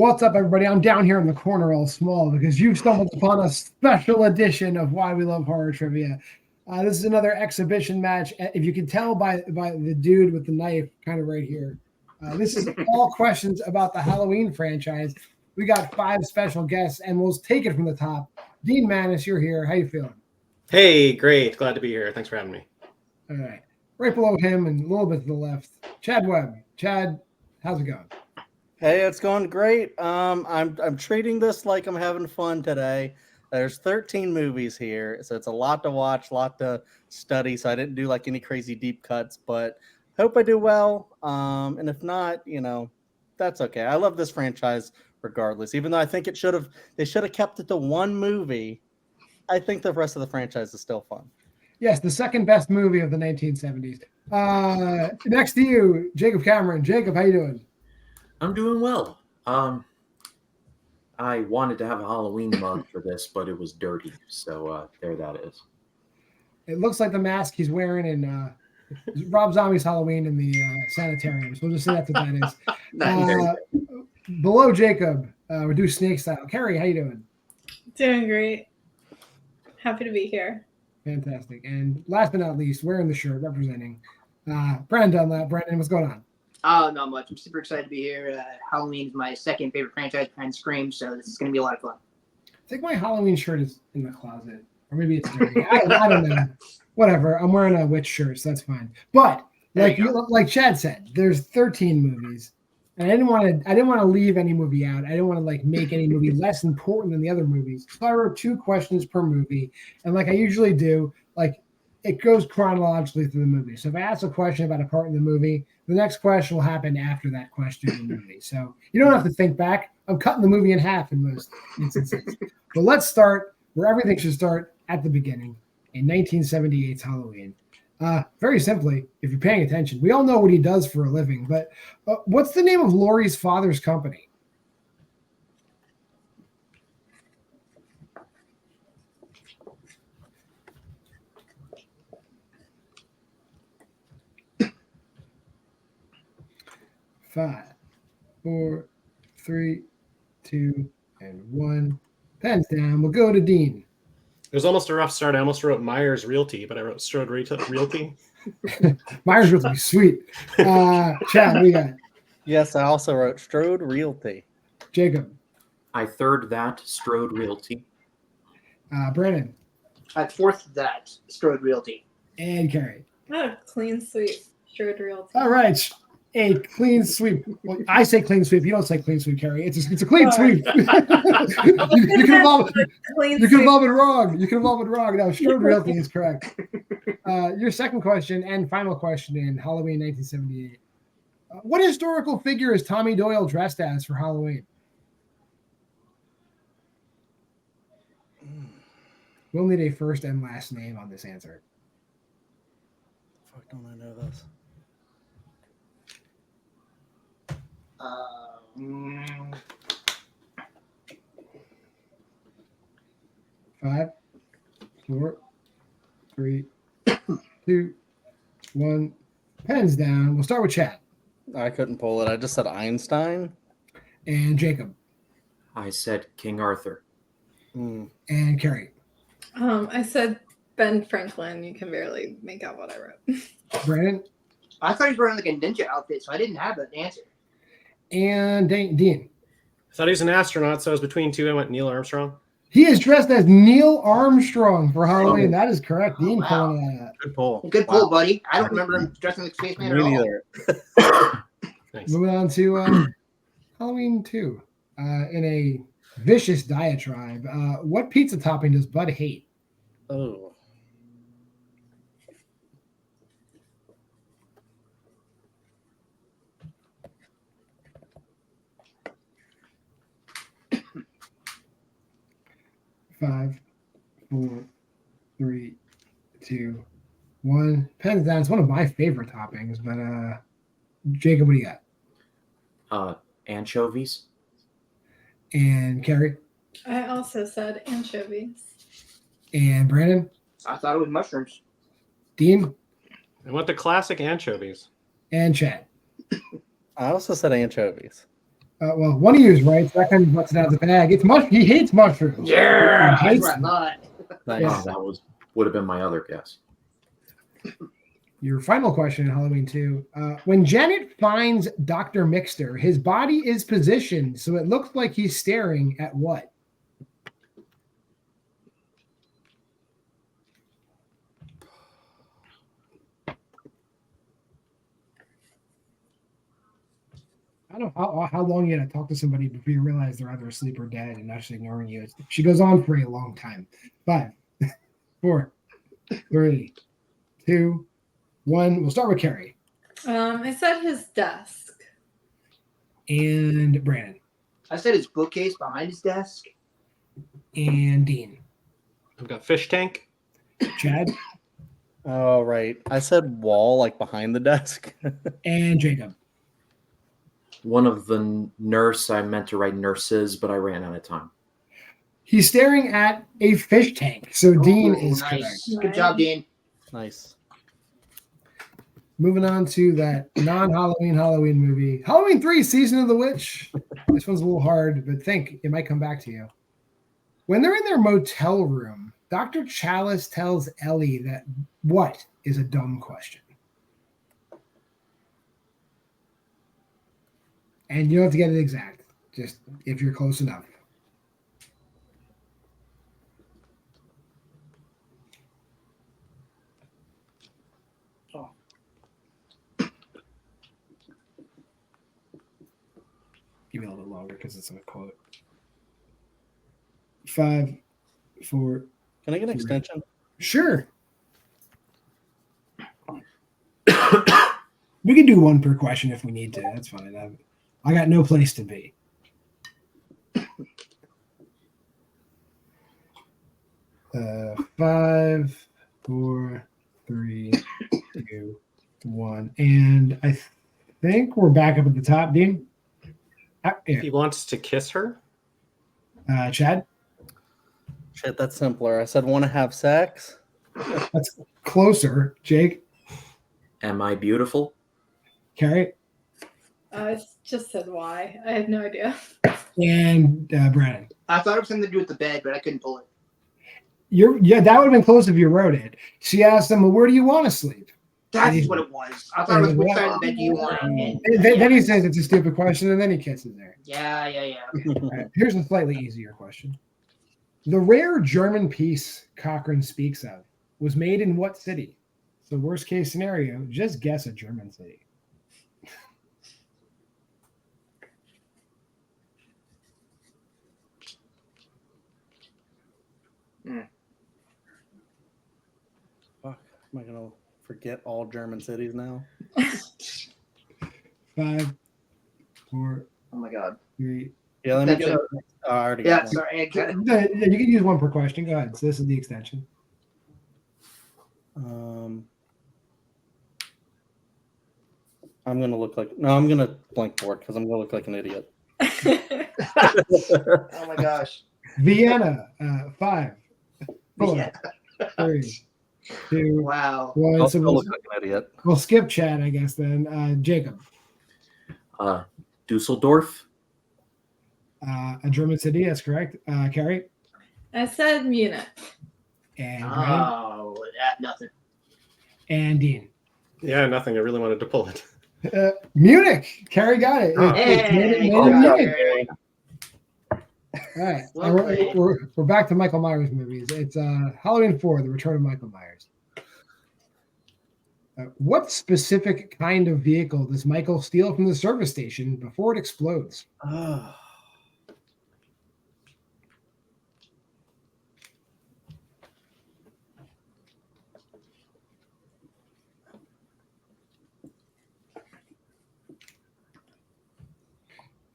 What's up, everybody? I'm down here in the corner all small because you've stumbled upon a special edition of Why We Love Horror Trivia. This is another exhibition match. If you can tell by the dude with the knife kind of right here, this is all questions about the Halloween franchise. We got 5 special guests, and we'll take it from the top. Dean Manis, you're here. How you feeling? Hey, great. Glad to be here. Thanks for having me. All right. Right below him and a little bit to the left, Chad Webb. Chad, how's it going? Hey, it's going great. I'm treating this like I'm having fun today. There's 13 movies here, so it's a lot to watch, a lot to study. So I didn't do like any crazy deep cuts, but hope I do well. And if not, that's okay. I love this franchise regardless. Even though I think they should have kept it to one movie. I think the rest of the franchise is still fun. Yes, the second best movie of the 1970s. Next to you, Jacob Cameron. Jacob, how you doing? I'm doing well. I wanted to have a Halloween mug for this, but it was dirty. So there that is. It looks like the mask he's wearing in Rob Zombie's Halloween in the sanitarium. So we'll just say that's what that is. Below Jacob, we'll do snake style. Carrie, how you doing? Doing great. Happy to be here. Fantastic. And last but not least, wearing the shirt representing Brandon Dunlap. Brandon, what's going on? Not much. I'm super excited to be here. Halloween is my second favorite franchise behind Scream, so this is going to be a lot of fun. I think my Halloween shirt is in the closet, or maybe it's dirty. I don't know. Whatever. I'm wearing a witch shirt, so that's fine. But like Chad said, there's 13 movies, and I didn't want to leave any movie out. I didn't want to make any movie less important than the other movies. So I wrote 2 questions per movie, and like I usually do, it goes chronologically through the movie. So if I ask a question about a part in the movie, the next question will happen after that question in the movie. So you don't have to think back. I'm cutting the movie in half in most instances. But let's start where everything should start, at the beginning, in 1978's Halloween. Very simply, if you're paying attention, we all know what he does for a living, but what's the name of Laurie's father's company? Five, 4, 3, 2, and 1. Pens down. We'll go to Dean. It was almost a rough start. I almost wrote Maher's Realty, but I wrote Strode Realty. Maher's Realty, sweet. Chad, what you got? Yes, I also wrote Strode Realty. Jacob. I third that, Strode Realty. Brandon. I fourth that, Strode Realty. And Carrie. Oh, clean sweep. Strode Realty. All right. A clean sweep. Well, I say clean sweep. You don't say clean sweep, Carrie. It's a clean sweep. you could have all been wrong. You could have all been wrong. No, Strode Realty is correct. Your second question and final question in Halloween 1978. What historical figure is Tommy Doyle dressed as for Halloween? We'll need a first and last name on this answer. Fuck, don't I know this? 5, 4, 3, 2, 1. Pens down. We'll start with Chad. I couldn't pull it. I just said Einstein. And Jacob. I said King Arthur. And Carrie. I said Ben Franklin. You can barely make out what I wrote. Brandon. I thought he was wearing like a ninja outfit, so I didn't have an answer. And Dean. I thought he was an astronaut, so I was between 2. I went Neil Armstrong. He is dressed as Neil Armstrong for Halloween. That is correct. Dean pulling that. Good pull. Good pull, buddy. I don't remember him dressing like Spaceman at all. Me neither. Nice. Moving on to Halloween 2. In a vicious diatribe, what pizza topping does Bud hate? Oh. Five, 4, 3, 2, 1. Pens down. It's one of my favorite toppings, but Jacob, what do you got? Anchovies. And Carrie. I also said anchovies. And Brandon. I thought it was mushrooms. Dean. I went the classic anchovies. And Chad. I also said anchovies. Well, one of you is right, so that kind of butts it out of the bag. He hates mushrooms. Yeah, He that's hates what I them. thought. Nice. Yeah. That would have been my other guess. Your final question in Halloween 2. When Janet finds Dr. Mixter, his body is positioned so it looks like he's staring at what? I don't know how long you got to talk to somebody before you realize they're either asleep or dead and not just ignoring you. She goes on for a long time. 5, 4, 3, 2, 1. We'll start with Carrie. I said his desk. And Brandon. I said his bookcase behind his desk. And Dean. I've got fish tank. Chad. Oh, right. I said wall, like behind the desk. And Jacob. One of the nurse, I meant to write nurses, but I ran out of time. He's staring at a fish tank. So Dean is nice. correct. Good job, Dean. Nice. Moving on to that non-Halloween movie. Halloween 3, Season of the Witch. This one's a little hard, but think it might come back to you. When they're in their motel room, Dr. Chalice tells Ellie that what is a dumb question? And you don't have to get it exact, just if you're close enough. Give me a little bit longer because it's a quote. 5, 4. Can I get an extension? Sure. We can do one per question if we need to. That's fine. I got no place to be. Uh, 5, 4, 3, 2, 1. And I think we're back up at the top, Dean. He wants to kiss her. Chad? Shit, that's simpler. I said want to have sex. That's closer. Jake? Am I beautiful? Carrie? I just said why. I have no idea. And Brandon? I thought it was something to do with the bed, but I couldn't pull it. That would have been close if you wrote it. She asked him, well, where do you want to sleep? That's what it was. I thought it was which side of the bed do you want? And Then he says it's a stupid question, and then he kisses her. yeah. Okay. All right, here's a slightly easier question. The rare German piece Cochrane speaks of was made in what city? So worst case scenario, just guess a German city. Fuck. Am I gonna forget all German cities now? 5, 4, Oh my god. 3. Yeah, let me That's get. it. I already Yeah, got one. sorry. You can use one per question. Go ahead. So this is the extension. I'm gonna blank board because I'm gonna look like an idiot. Oh my gosh. Vienna. 5, 4, Yeah. 3, 2, Wow. 1. I'll So still look like an idiot. we'll skip Chad, I guess. Then Jacob. Dusseldorf. A German city. That's correct. Carrie. I said Munich. And Brandon. Oh, nothing. And Dean. Yeah, nothing. I really wanted to pull it. Munich. Carrie got it. It's made in Munich. All right. Well played. We're back to Michael Myers movies. It's Halloween 4, The Return of Michael Myers. What specific kind of vehicle does Michael steal from the service station before it explodes? Oh.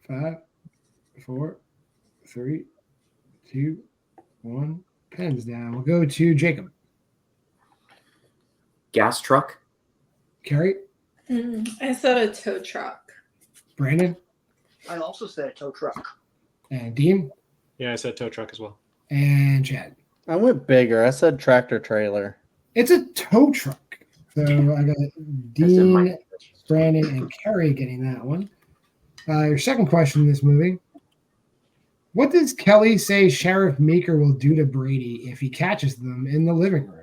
Five, 4, 3, 2, 1. Pens down. We'll go to Jacob. Gas truck. Carrie. I said a tow truck. Brandon. I also said a tow truck. And Dean. Yeah, I said tow truck as well. And Chad. I went bigger. I said tractor trailer. It's a tow truck. So I got That's in my Dean, Brandon, and Carrie getting that one. Your second question in this movie. What does Kelly say Sheriff Meeker will do to Brady if he catches them in the living room?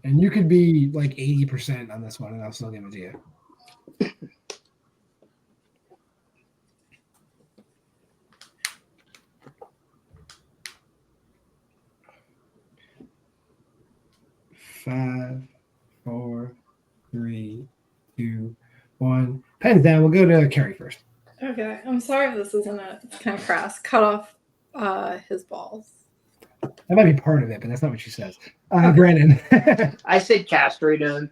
And you could be like 80% on this one, and I'll still give it to you. Five, 4, 3, 2, 1. Pens down. We'll go to Carrie first. Okay, I'm sorry if this isn't it's kind of crass. Cut off his balls. That might be part of it, but that's not what she says. Brandon. I said castrate him.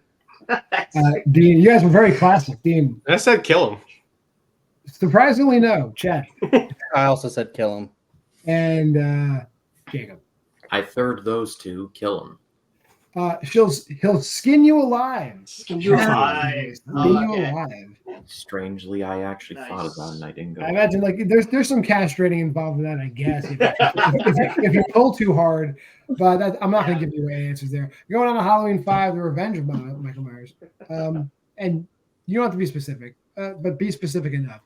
Dean, you guys were very classic. Dean. I said kill him. Surprisingly, no. Chad. I also said kill him. And Jacob. I third those two. Kill him. He'll skin you alive. Skin you alive. Strangely, I actually thought of that and I didn't go. I imagine like there's some castrating involved in that, I guess. If you pull too hard, but I'm not going to give you away answers there. You're going on to Halloween 5, The Revenge of Michael Myers, and you don't have to be specific, but be specific enough.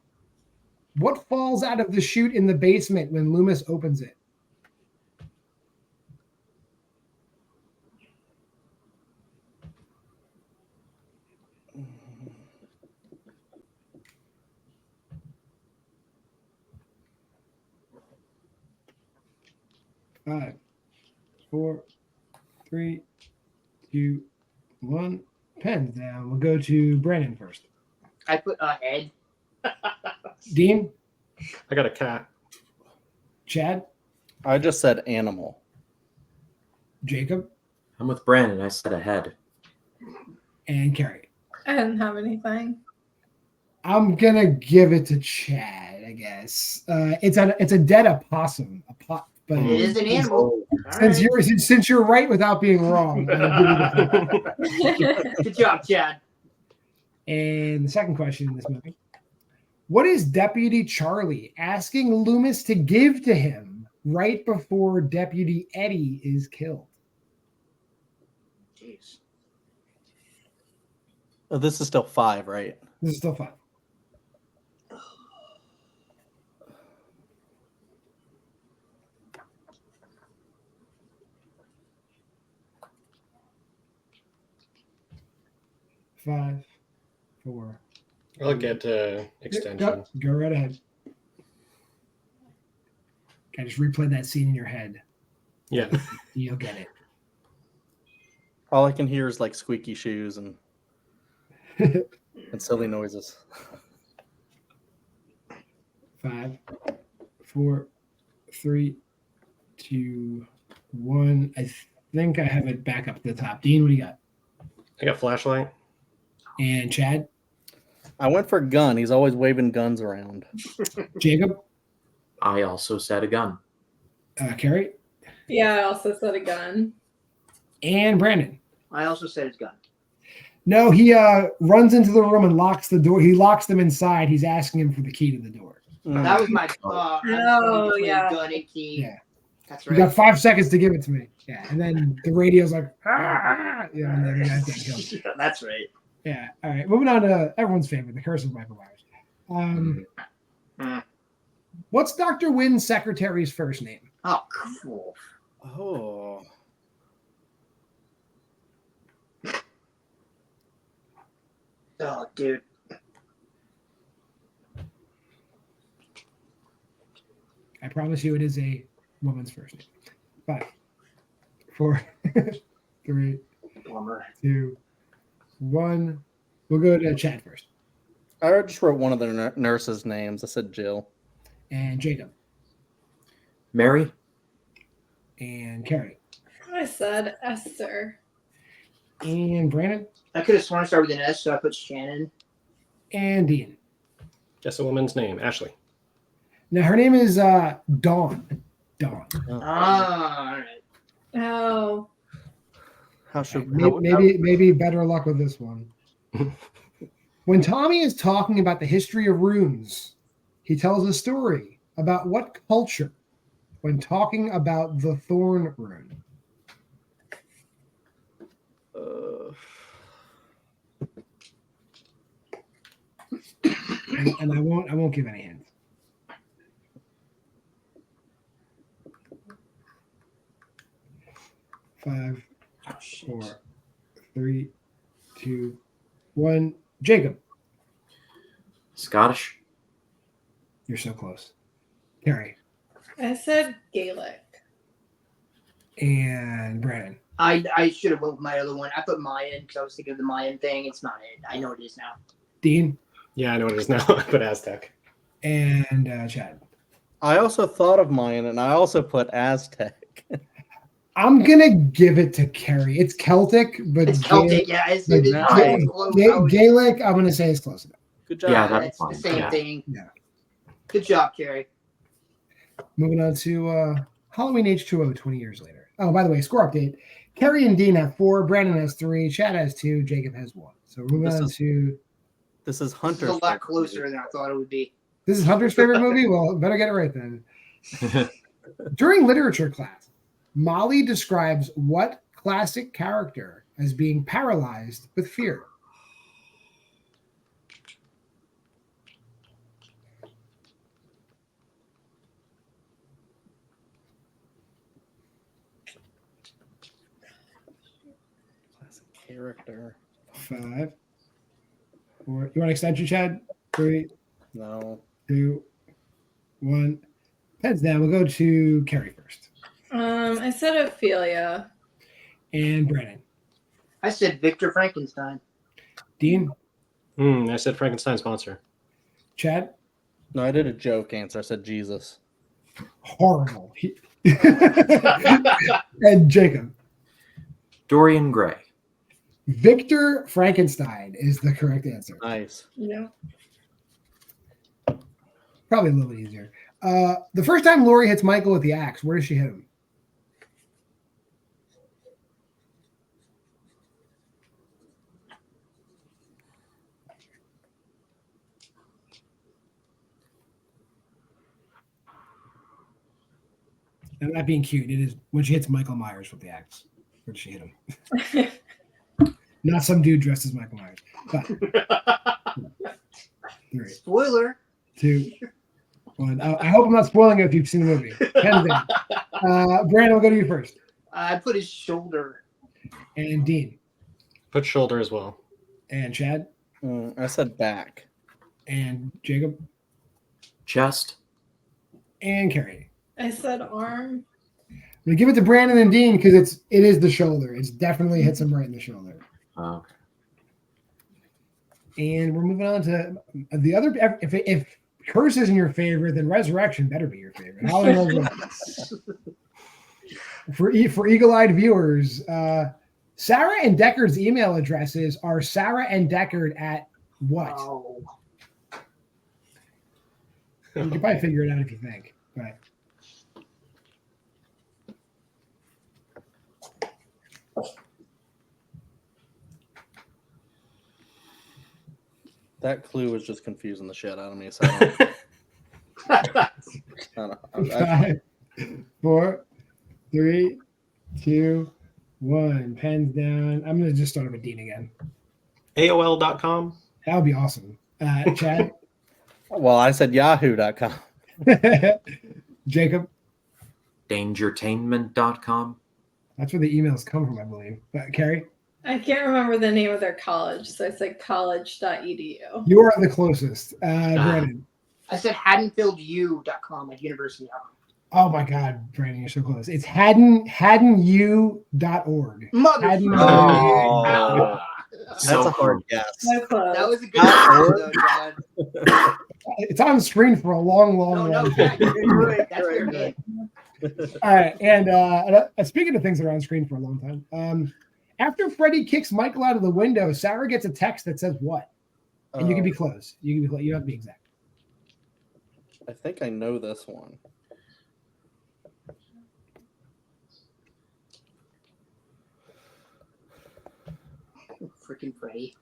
What falls out of the chute in the basement when Loomis opens it? Five, 4, 3, 2, 1. Pens down. We'll go to Brandon first. I put a head. Dean? I got a cat. Chad? I just said animal. Jacob? I'm with Brandon. I said a head. And Carrie. I didn't have anything. I'm gonna give it to Chad, I guess. It's a dead opossum. But It is an animal. Since you're right without being wrong. I'll give you the Good job, Chad. And the second question in this movie. What is Deputy Charlie asking Loomis to give to him right before Deputy Eddie is killed? Jeez. Oh, this is still 5, right? This is still fun. Five, 4. I'll get extension. Go right ahead. Okay, just replay that scene in your head. Yeah. You'll get it. All I can hear is like squeaky shoes and silly noises. 5, 4, 3, 2, 1. I think I have it back up at the top. Dean, what do you got? I got flashlight. And Chad? I went for gun. He's always waving guns around. Jacob? I also said a gun. Carrie? Yeah, I also said a gun. And Brandon? I also said his gun. No, he runs into the room and locks the door. He locks them inside. He's asking him for the key to the door. That was my thought. Oh, yeah. Gun and key. Yeah. That's You right. got 5 seconds to give it to me. Yeah, and then the radio's like, ah! Yeah, and then the guy's getting killed. That's right. Yeah, all right. Moving on to everyone's favorite, The Curse of Michael Myers. What's Dr. Wynn's secretary's first name? Oh, cool. Oh. Oh, dude. I promise you it is a woman's first name. 5, 4, 3, Bummer. 2, 1. We'll go to Chad first. I just wrote one of the nurses' names. I said Jill. And Jacob. Mary? And Carrie. I said Esther. And Brandon. I could have sworn it started with an S, so I put Shannon. And Dean. Guess a woman's name. Ashley. Now her name is Dawn. Dawn. Ah, all right. Oh. How should Maybe better luck with this one. When Tommy is talking about the history of runes, he tells a story about what culture when talking about the thorn rune. and I won't give any hints. Five, Oh, shit. 4, 3, 2, 1. Jacob, Scottish. you're so close. Carrie I said Gaelic. and Brandon. I should have went with my other one. I put Mayan because I was thinking of the Mayan thing. It's not it. I know it is now. Dean Yeah, I know what it is now. I put Aztec. and Chad. I also thought of Mayan, and I also put Aztec. I'm gonna give it to Carrie. It's Celtic, but It's Celtic, yeah. It's Nice. close. I was- Gaelic. I'm gonna say is close enough. Good job. Yeah, that'd be That's the fine. same Yeah. thing. Yeah. Good job, Carrie. Moving on to Halloween H2O 20 years later. Oh, by the way, score update. Carrie and Dean have 4, Brandon has 3, Chad has 2, Jacob has 1. So we're moving This on is- to This is This Hunter's. is a lot favorite closer movie. than I thought it would be. this is Hunter's favorite movie. Well, better get it right then. During literature class, Molly describes what classic character as being paralyzed with fear. Classic character. 5, 4. You want extension, Chad? 3, No. 2, 1. Heads down. We'll go to Carrie first. I said Ophelia. And Brandon. I said Victor Frankenstein. Dean. I said Frankenstein's monster. Chad. No, I did a joke answer. I said Jesus. Horrible. And Jacob. Dorian Gray. Victor Frankenstein is the correct answer. Nice. Yeah. Probably a little bit easier. The first time Lori hits Michael with the axe, where does she hit him? I'm not being cute. It is when she hits Michael Myers with the axe. Where does she hit him? Not some dude dressed as Michael Myers. But 3, Spoiler. 2, 1. I hope I'm not spoiling it if you've seen the movie. Hands down. Brandon, we'll go to you first. I put his shoulder. And Dean. Put shoulder as well. And Chad. I said back. And Jacob. Chest. And Carrie. I said arm. I'm gonna give it to Brandon and Dean because it is the shoulder. It's definitely hits him right in the shoulder. Okay. And we're moving on to the other. If Curse isn't your favorite, then Resurrection better be your favorite. Halloween Ends Well. For eagle-eyed viewers, Sarah and Deckard's email addresses are Sarah and Deckard at what? Oh. You can probably figure it out if you think. But That clue was just confusing the shit out of me. So I don't know. 5, 4, 3, 2, 1. Pens down. I'm gonna just start with Dean again. AOL.com. That would be awesome. Chad. Well, I said yahoo.com. Jacob. Dangertainment.com. That's where the emails come from, I believe. Carrie. I can't remember the name of their college, so I said college.edu. You are the closest. Brandon. I said haddonfieldu.com, like university. Oh my God, Brandon, you're so close. It's haddenyu.org. Mother. Hadden- Oh. That's So a hard cool. guess. So close. That was a good one, though, Dad. It's on the screen for a long, long, No, long no, time. Dad, you're right. That's your hint. All right, and speaking of things that are on screen for a long time, after Freddy kicks Michael out of the window, Sarah gets a text that says what? And you can be close. You can be close. You don't have to be exact. I think I know this one. Freaking Freddy.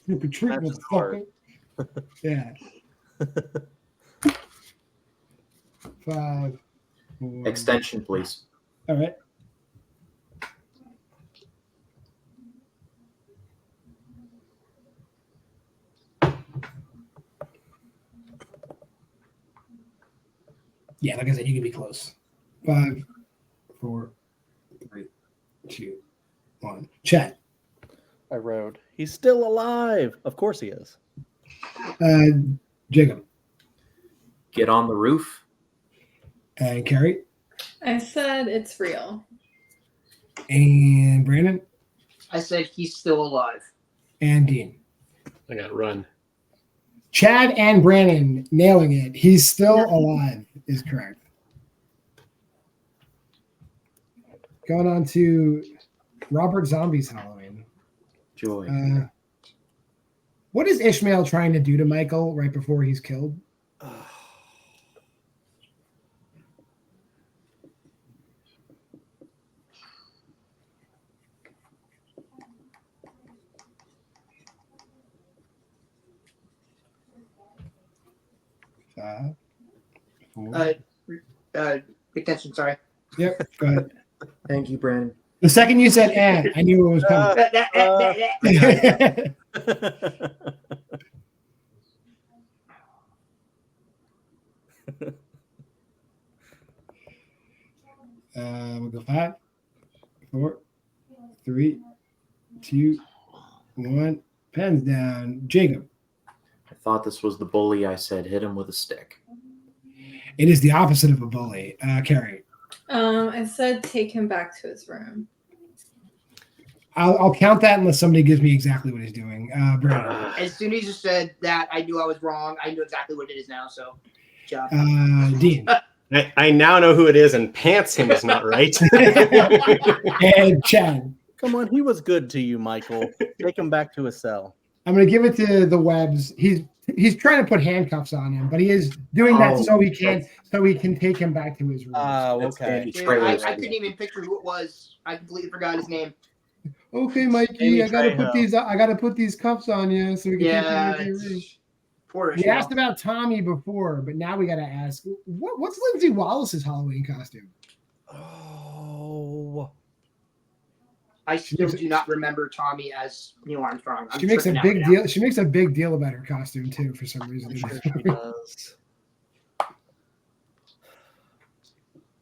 You'll be treated That's with hard. fucking- Yeah. 5, 4. Extension, please. All right. Yeah, like I said, you can be close. 5, 4, 3, 2, 1. Chat. I wrote, he's still alive. Of course he is. Jacob. Get on the roof. And Carrie. I said it's real. And Brandon. I said he's still alive. And Dean. I got run. Chad and Brandon nailing it. He's still alive is correct. Going on to Robert Zombie's Halloween. Joy. What is Ishmael trying to do to Michael right before he's killed? 5, 4. Attention, sorry. Yep, go ahead. Thank you, Brandon. The second you said "and," I knew it was coming. We'll go 5, 4, 3, 2, 1. Pens down. Jacob. I thought this was the bully. I said hit him with a stick. It is the opposite of a bully. Carrie. I said take him back to his room. I'll count that unless somebody gives me exactly what he's doing. Brandon. As soon as you said that, I knew I was wrong. I knew exactly what it is now. So, good job. Dean. I now know who it is, and pants him is not right. And Chad. Come on, he was good to you, Michael. Take him back to his cell. I'm going to give it to the Webbs. He's trying to put handcuffs on him, but he is doing that so he can take him back to his room. Okay. Dude, I couldn't even picture who it was. I completely forgot his name. Okay, Mikey, I gotta put these cuffs on you so we can take you back to your room. Poor We Ishmael. asked about Tommy before, but now we gotta ask what's Lindsay Wallace's Halloween costume? Oh. I still do not remember Tommy as Neil Armstrong. She makes a big deal. She makes a big deal about her costume too, for some reason. I'm sure she does.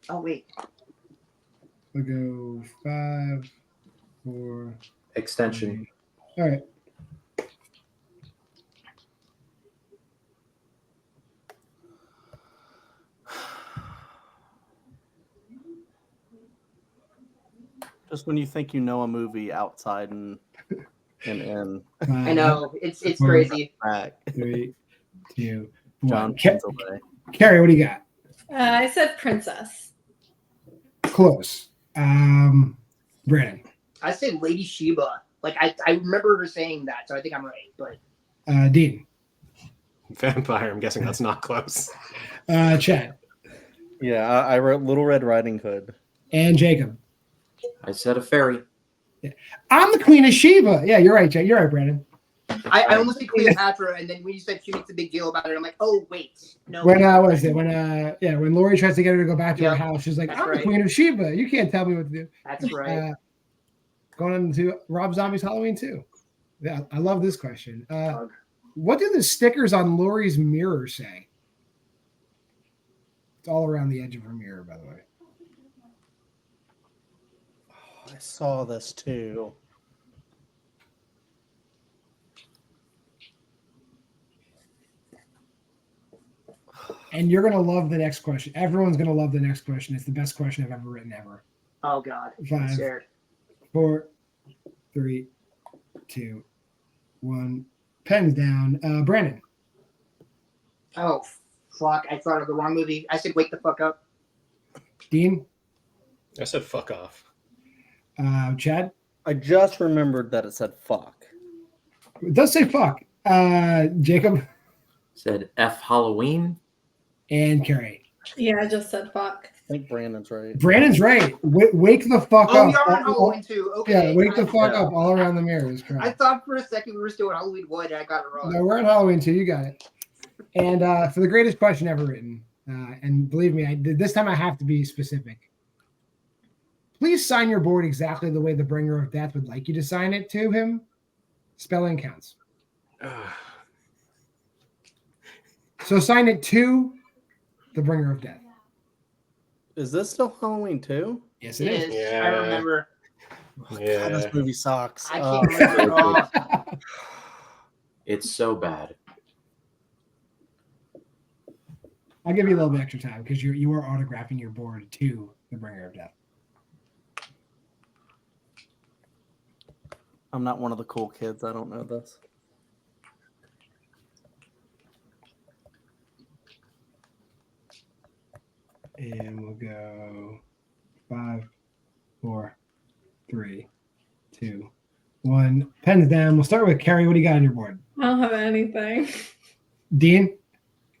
Oh wait. We'll go 5, 4. Extension. All right. Just when you think you know a movie outside and in. I know it's crazy. Back. 3, 2, 1. John Penzelay. Carrie, what do you got? I said princess. Close. Brandon. I said Lady Sheba. Like I remember her saying that, so I think I'm right. But Dean. Vampire. I'm guessing that's not close. Chad. Yeah, I wrote Little Red Riding Hood. And Jacob. I said a fairy. I'm the Queen of Sheba. Yeah, you're right, Jay. You're right, Brandon. I almost said Cleopatra, and then when you said she makes a big deal about it, I'm like, oh wait, no. When what is it? When Lori tries to get her to go back to her house, she's like, That's I'm right. the Queen of Sheba. You can't tell me what to do. That's right. Going on to Rob Zombie's Halloween too. Yeah, I love this question. What do the stickers on Lori's mirror say? It's all around the edge of her mirror, by the way. I saw this too. And you're going to love the next question. Everyone's going to love the next question. It's the best question I've ever written ever. Oh God. 5, 4, 3, 2, 1. Pens down. Brandon. Oh fuck! I thought of the wrong movie. I said, "Wake the fuck up." Dean. I said fuck off. Chad. I just remembered that it said fuck. It does say fuck. Jacob. Said F Halloween. And Carrie. Yeah, I just said fuck. I think Brandon's right. Brandon's right. Wake the fuck Oh, up. we are on Halloween too. Okay. Yeah, wake the fuck up. All around the mirror is correct. I thought for a second we were still on Halloween Wood, and I got it wrong. No, we're on Halloween too. You got it. And for the greatest question ever written, and believe me, this time I have to be specific. Please sign your board exactly the way the bringer of death would like you to sign it to him. Spelling counts. So sign it to the bringer of death. Is this still Halloween too? Yes, It it is. is. Yeah. I remember. Yeah. God, this movie sucks. I can't remember it all. It's so bad. I'll give you a little bit extra time because you are autographing your board to the Bringer of Death. I'm not one of the cool kids. I don't know this. And we'll go 5, 4, 3, 2, 1. Pens down. We'll start with Carrie. What do you got on your board? I don't have anything. Dean?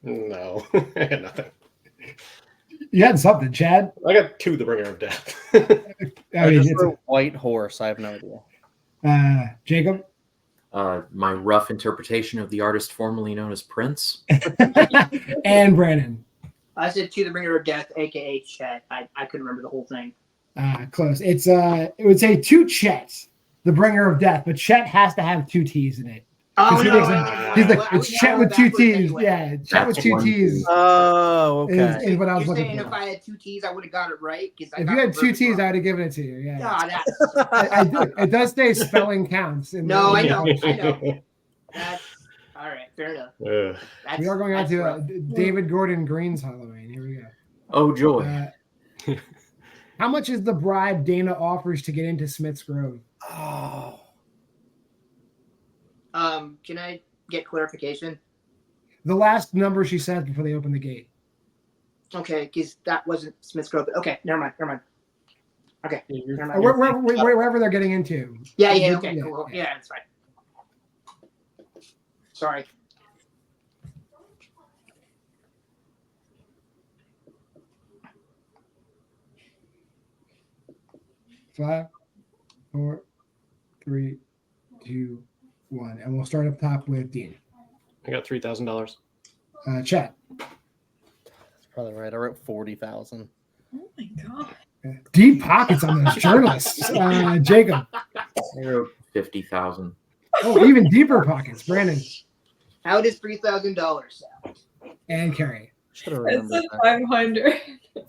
No, I had nothing. You had something. Chad? I got 2 The Bringer of Death. I mean, just it's wrote White Horse. I have no idea. Jacob? My rough interpretation of the artist formerly known as Prince. And Brandon? I said To the Bringer of Death, aka Chet. I couldn't remember the whole thing. Close. It's it would say 2 Chets, the Bringer of Death, but Chet has to have 2 T's in it. Oh, He no, thinks no, he's no, like, I it's was Chet going with 2 backwards T's. anyway. Yeah, Chet with That's 2 one T's. T. Oh, okay. Is what I was You're looking saying for. if I had 2 T's, I would have got it right? Because If you had 2 T's, I'd have given it to you. Yeah. God, that's, I do. It does say spelling counts. No, I know. That's all right. Fair enough. Ugh. That's, We are going on that's to rough. David Gordon Green's Halloween. Here we go. Oh joy! How much is the bribe Dana offers to get into Smith's Grove? Oh. Can I get clarification? The last number she said before they open the gate. Okay, because that wasn't Smith's Grove. Okay, never mind. Okay, never mind. Wherever they're getting into. Yeah. Okay, cool. Yeah, that's fine. Sorry. Five, 4, 3, 2, 1. And we'll start up top with Dean. I got $3,000. Chat. That's probably right. I wrote 40,000. Oh my god. Deep pockets on those journalists. Jacob. I wrote 50,000. Oh, even deeper pockets. Brandon. How does $3,000 sound? And Carrie. Should have It remembered said that. 500.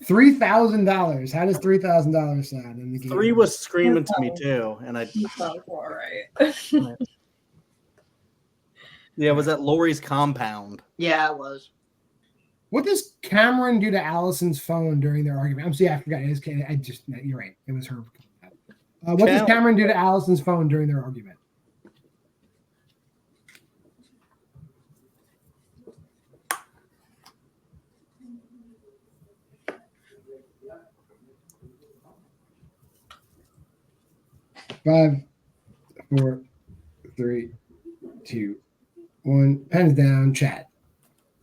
$3,000. How does $3,000 sound in the game? 3 was screaming to me too, and I. Sounds all right. Yeah, was at Lori's compound. Yeah, it was. What does Cameron do to Allison's phone during their argument? I'm sorry, I forgot. You're right. It was her. What does Cameron do to Allison's phone during their argument? Five, 4, 3, 2, 1. Pens down. Chat.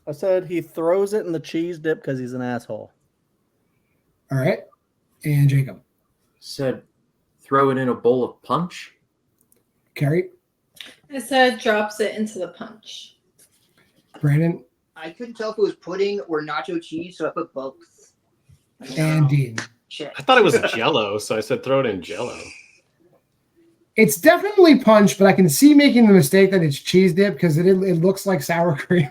I said he throws it in the cheese dip because he's an asshole. All right. And Jacob. Said, throw it in a bowl of punch. Carrie. I said drops it into the punch. Brandon. I couldn't tell if it was pudding or nacho cheese, so I put both. And Dean. Shit. I thought it was Jello, so I said throw it in Jello. It's definitely punch, but I can see making the mistake that it's cheese dip because it looks like sour cream.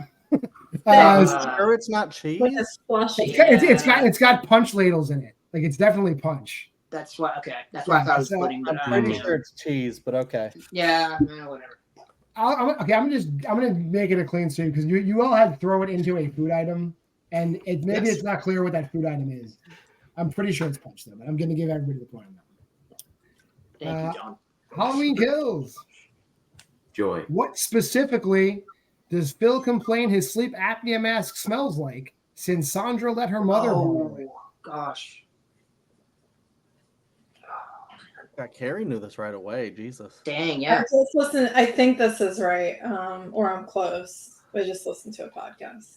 Sure, it's not cheese. Like a slushy. It's got punch ladles in it. Like it's definitely punch. That's why. Okay, that's why I thought it was So, pudding. But I'm pretty sure it's cheese, but okay. Yeah, whatever. I'm gonna make it a clean sweep because you all had to throw it into a food item, and maybe it's not clear what that food item is. I'm pretty sure it's punch though, but I'm gonna give everybody the point on that. Thank you, John. Halloween Kills. Joy. What specifically does Phil complain his sleep apnea mask smells like since Sandra let her mother borrow it? Gosh. God, Carrie knew this right away. Jesus. Dang, yeah. Just listen. I think this is right, or I'm close. I just listened to a podcast.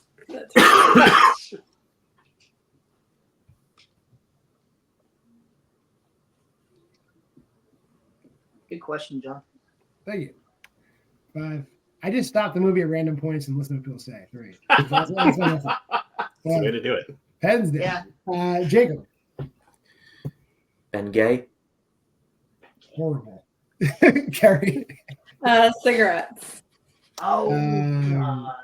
Good question, John. Thank you. 5. I just stopped the movie at random points and listened to what people say. 3. That's That's the way to do it. Pens down. Yeah. Jacob. Ben Gay. Horrible. Carrie. Cigarettes. Oh,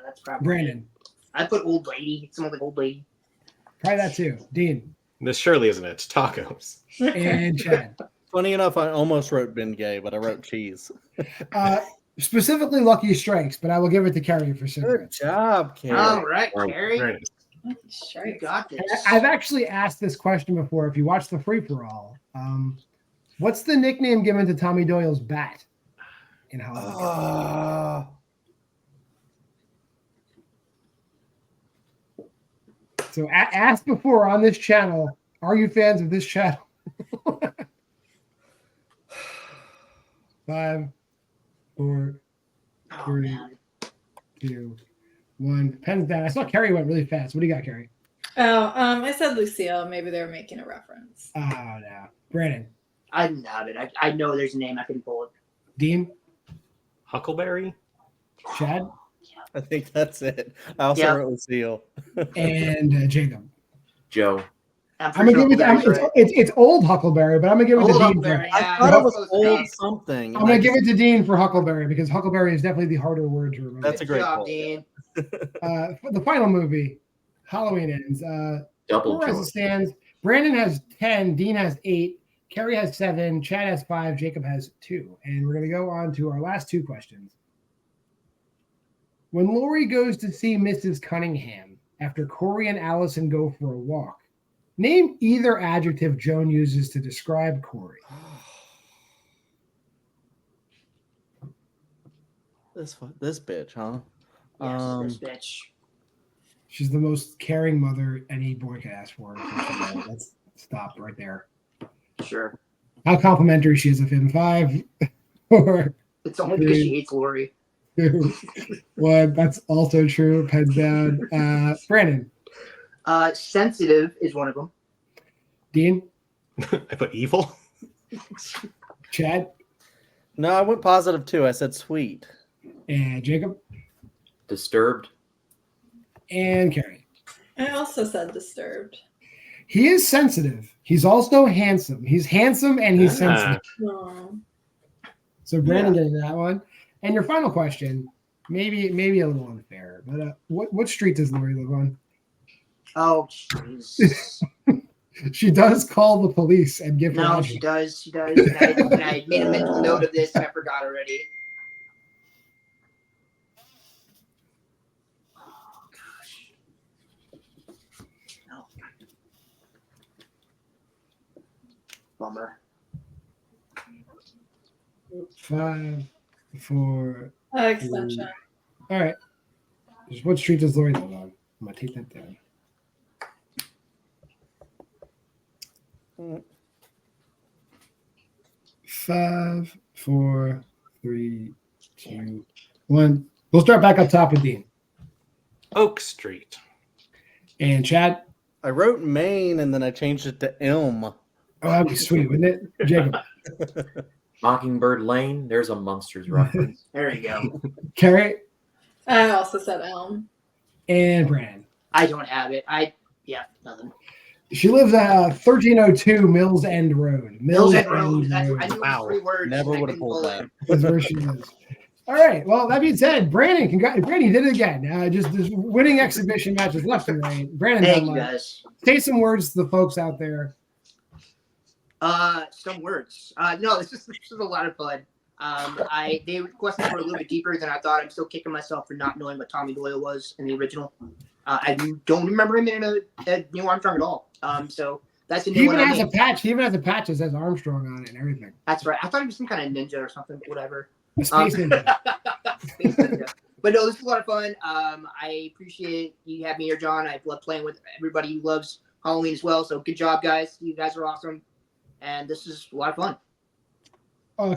that's probably Brandon. I put old lady. It smells like old lady. Try that too. Dean. This surely isn't it. Tacos. And Chad. Funny enough, I almost wrote Ben Gay, but I wrote cheese. Specifically Lucky Strikes, but I will give it to Carrie for Good cigarettes. job, Carrie. All right, Right. Carrie. Very nice. You got this. I've actually asked this question before. If you watch the free for all, what's the nickname given to Tommy Doyle's bat in Halloween? So asked before on this channel. Are you fans of this channel? 5, 4, Oh, 3, man. 2, 1. Pens down. I saw Carrie went really fast. What do you got, Carrie? Oh, I said Lucille. Maybe they were making a reference. Oh, no. Brandon. I didn't have it. I know there's a name I can pull it. Dean. Huckleberry. Chad. I think that's it. I also wrote Lucille. And Jacob. Joe. I'm gonna give it. It's old Huckleberry, but I'm gonna give it to Dean. Huckleberry, I yeah, thought it was close old enough. something. I'm gonna give it to Dean for Huckleberry because Huckleberry is definitely the harder word to remember. That's a great job, call. Dean. For the final movie, Halloween ends. Double As joy. it stands, Brandon has 10, Dean has 8, Carrie has 7, Chad has 5, Jacob has 2, and we're gonna go on to our last 2 questions. When Lori goes to see Mrs. Cunningham after Corey and Allison go for a walk, name either adjective Joan uses to describe Corey. This bitch, huh? Yes, this bitch. She's the most caring mother any boy could ask for. Let's stop right there. Sure. How complimentary she is of him. 5, 4, It's only because she hates Lori. 2, 1. That's also true. Pens down. Brandon. Sensitive is one of them. Dean. I put evil. Chad. No, I went positive too. I said sweet. And Jacob. Disturbed. And Carrie. I also said disturbed. He is sensitive. He's also handsome. He's handsome and he's sensitive. No. So Brandon getting that one. And your final question, maybe a little unfair, but what street does Lori live on? Oh, jeez. She does call the police and give her No, address. she does. She does. And I made a mental note of this and I forgot already. Oh, gosh. No. Bummer. 5, 4. Extension. All right. What street does Lori live on? I'm gonna take that down. Mm. 5, 4, 3, 2, 1. We'll start back up top with Dean Oak Street. and Chad. I wrote Maine and then I changed it to Elm. Oh, that'd be sweet, wouldn't it? Jacob. Mockingbird Lane. There's a Monsters reference. There you go. Carrie I also said Elm. and Brandon. I don't have it. Nothing. She lives at 1302 Mills End Road. Mills End Road. That's, I knew it Wow. was 3 words. Never and I would have couldn't pulled pull that. it. That's where she lives. All right. Well, that being said, Brandon, Brandon, you did it again. Just winning exhibition matches left and right. Brandon, Thank done you, well. guys. Say some words to the folks out there. Some words. No, this is a lot of fun. They requested for a little bit deeper than I thought. I'm still kicking myself for not knowing what Tommy Doyle was in the original. I don't remember him in a Neil Armstrong at all. So that's a He new even one. has a patch. He even has a patch that says Armstrong on it and everything. That's right. I thought he was some kind of ninja or something. Whatever. A space ninja. Space ninja. But no, this is a lot of fun. I appreciate you having me here, John. I love playing with everybody who loves Halloween as well. So good job, guys. You guys are awesome. And this is a lot of fun.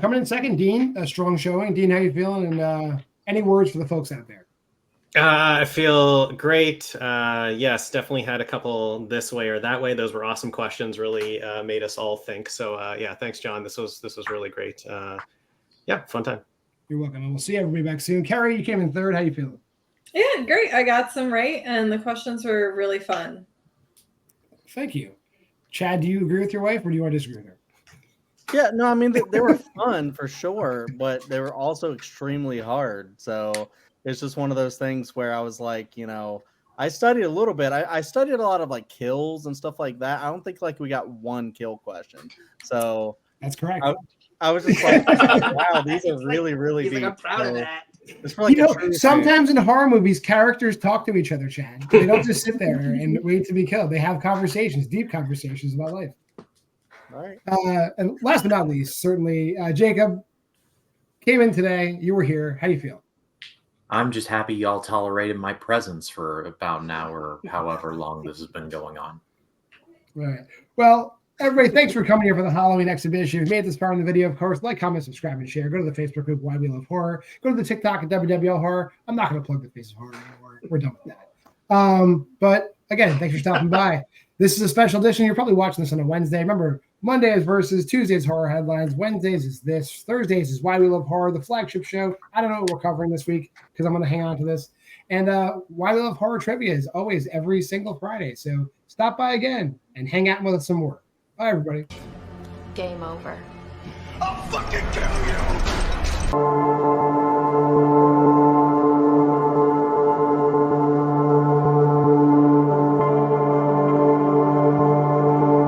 Coming in second, Dean. A strong showing. Dean, how you feeling? And any words for the folks out there? I feel great. Yes, definitely had a couple this way or that way. Those were awesome questions. Really made us all think. So yeah, thanks, John. This was really great. Yeah, fun time. You're welcome. And we'll see everybody back soon. Carrie, you came in third. How you feeling? Yeah, great. I got some right, and the questions were really fun. Thank you. Chad, do you agree with your wife or do you want to disagree with her? Yeah, no, I mean they were fun for sure, but they were also extremely hard. So it's just one of those things where I was like, I studied a little bit. I studied a lot of like kills and stuff like that. I don't think like we got one kill question. So That's correct. I was just like, wow, these are really, really He's deep. like, I'm proud of So that. it's for, like, You a know, true fan. sometimes in horror movies, characters talk to each other, Chad. They don't just sit there and wait to be killed. They have conversations, deep conversations about life. All right. And last but not least, certainly, Jacob came in today. You were here. How do you feel? I'm just happy y'all tolerated my presence for about an hour, however long this has been going on. All right. Well, everybody, thanks for coming here for the Halloween exhibition. If you made this far in the video, of course, like, comment, subscribe, and share. Go to the Facebook group, Why We Love Horror. Go to the TikTok at WWL I'm not going to plug the Face of Horror anymore. We're done with that. But again, thanks for stopping by. This is a special edition. You're probably watching this on a Wednesday. Remember, Monday is Versus, Tuesdays Horror Headlines, Wednesdays is this, Thursdays is Why We Love Horror, the flagship show. I don't know what we're covering this week because I'm going to hang on to this. And Why We Love Horror trivia is always every single Friday. So stop by again and hang out with us some more. Bye, everybody. Game over. I'll fucking kill you!